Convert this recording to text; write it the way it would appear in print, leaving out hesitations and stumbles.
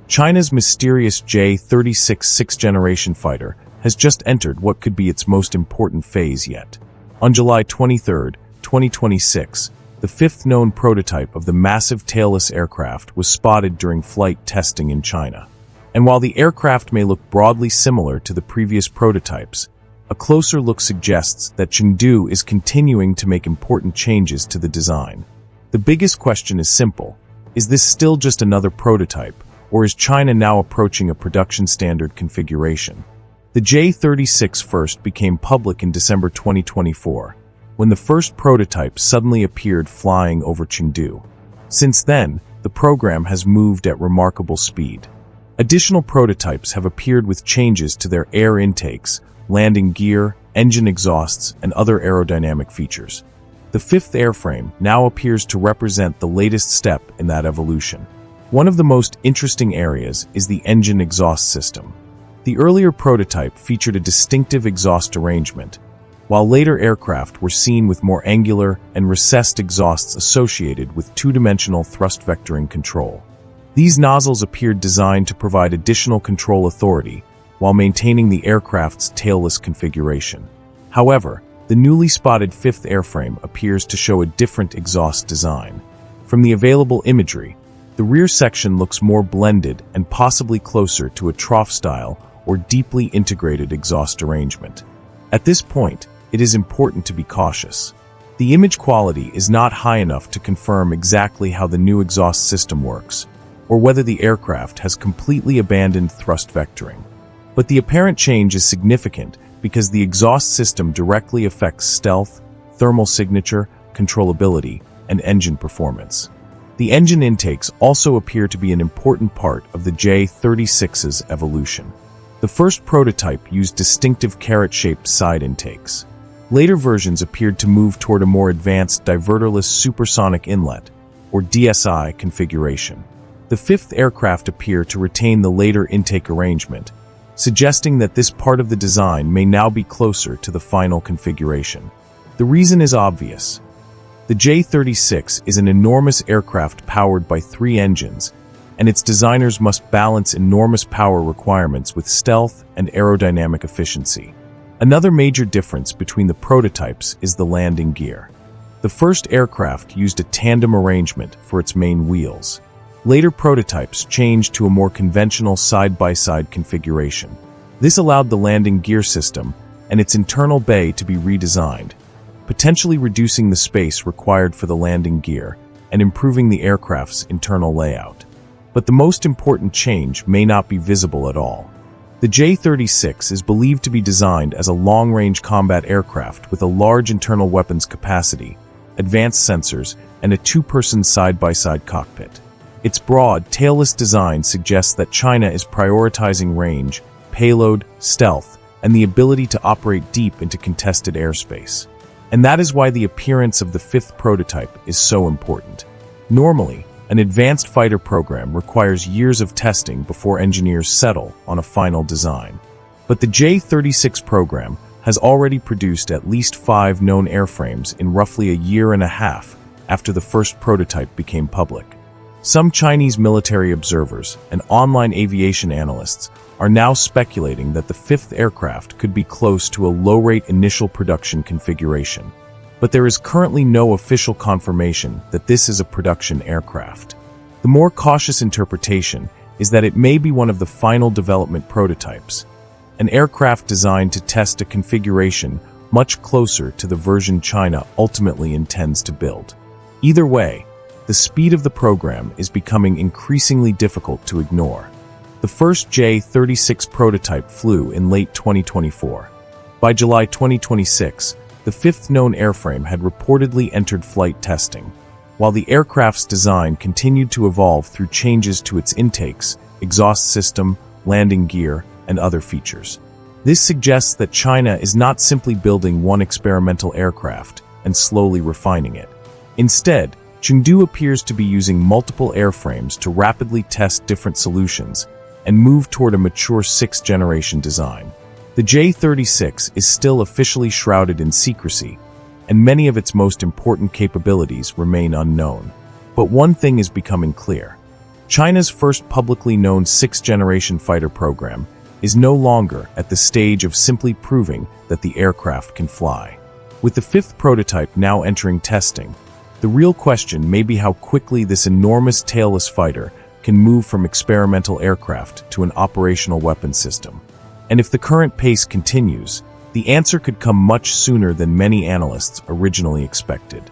China's mysterious J-36 sixth-generation fighter has just entered what could be its most important phase yet. On July 23, 2026, the fifth known prototype of the massive tailless aircraft was spotted during flight testing in China. And while the aircraft may look broadly similar to the previous prototypes, a closer look suggests that Chengdu is continuing to make important changes to the design. The biggest question is simple: is this still just another prototype, or is China now approaching a production standard configuration? The J-36 first became public in December 2024, when the first prototype suddenly appeared flying over Chengdu. Since then, the program has moved at remarkable speed. Additional prototypes have appeared with changes to their air intakes, landing gear, engine exhausts, and other aerodynamic features. The fifth airframe now appears to represent the latest step in that evolution. One of the most interesting areas is the engine exhaust system. The earlier prototype featured a distinctive exhaust arrangement, while later aircraft were seen with more angular and recessed exhausts associated with two-dimensional thrust vectoring control. These nozzles appeared designed to provide additional control authority while maintaining the aircraft's tailless configuration. However, the newly spotted fifth airframe appears to show a different exhaust design. From the available imagery, the rear section looks more blended and possibly closer to a trough-style or deeply integrated exhaust arrangement. At this point, it is important to be cautious. The image quality is not high enough to confirm exactly how the new exhaust system works, or whether the aircraft has completely abandoned thrust vectoring. But the apparent change is significant because the exhaust system directly affects stealth, thermal signature, controllability, and engine performance. The engine intakes also appear to be an important part of the J-36's evolution. The first prototype used distinctive carrot-shaped side intakes. Later versions appeared to move toward a more advanced diverterless supersonic inlet, or DSI, configuration. The fifth aircraft appear to retain the later intake arrangement, suggesting that this part of the design may now be closer to the final configuration. The reason is obvious. The J-36 is an enormous aircraft powered by 3 engines, and its designers must balance enormous power requirements with stealth and aerodynamic efficiency. Another major difference between the prototypes is the landing gear. The first aircraft used a tandem arrangement for its main wheels. Later prototypes changed to a more conventional side-by-side configuration. This allowed the landing gear system and its internal bay to be redesigned, potentially reducing the space required for the landing gear and improving the aircraft's internal layout. But the most important change may not be visible at all. The J-36 is believed to be designed as a long-range combat aircraft with a large internal weapons capacity, advanced sensors, and a 2-person side-by-side cockpit. Its broad, tailless design suggests that China is prioritizing range, payload, stealth, and the ability to operate deep into contested airspace. And that is why the appearance of the fifth prototype is so important. Normally, an advanced fighter program requires years of testing before engineers settle on a final design. But the J-36 program has already produced at least 5 known airframes in roughly a year and a half after the first prototype became public. Some Chinese military observers and online aviation analysts are now speculating that the fifth aircraft could be close to a low-rate initial production configuration. But there is currently no official confirmation that this is a production aircraft. The more cautious interpretation is that it may be one of the final development prototypes, an aircraft designed to test a configuration much closer to the version China ultimately intends to build. Either way, the speed of the program is becoming increasingly difficult to ignore. The first J-36 prototype flew in late 2024. By July 2026, the fifth known airframe had reportedly entered flight testing, while the aircraft's design continued to evolve through changes to its intakes, exhaust system, landing gear, and other features. This suggests that China is not simply building one experimental aircraft and slowly refining it. Instead, Chengdu appears to be using multiple airframes to rapidly test different solutions and move toward a mature 6th-generation design. The J-36 is still officially shrouded in secrecy, and many of its most important capabilities remain unknown. But one thing is becoming clear. China's first publicly known sixth-generation fighter program is no longer at the stage of simply proving that the aircraft can fly. With the fifth prototype now entering testing, the real question may be how quickly this enormous tailless fighter can move from experimental aircraft to an operational weapon system. And if the current pace continues, the answer could come much sooner than many analysts originally expected.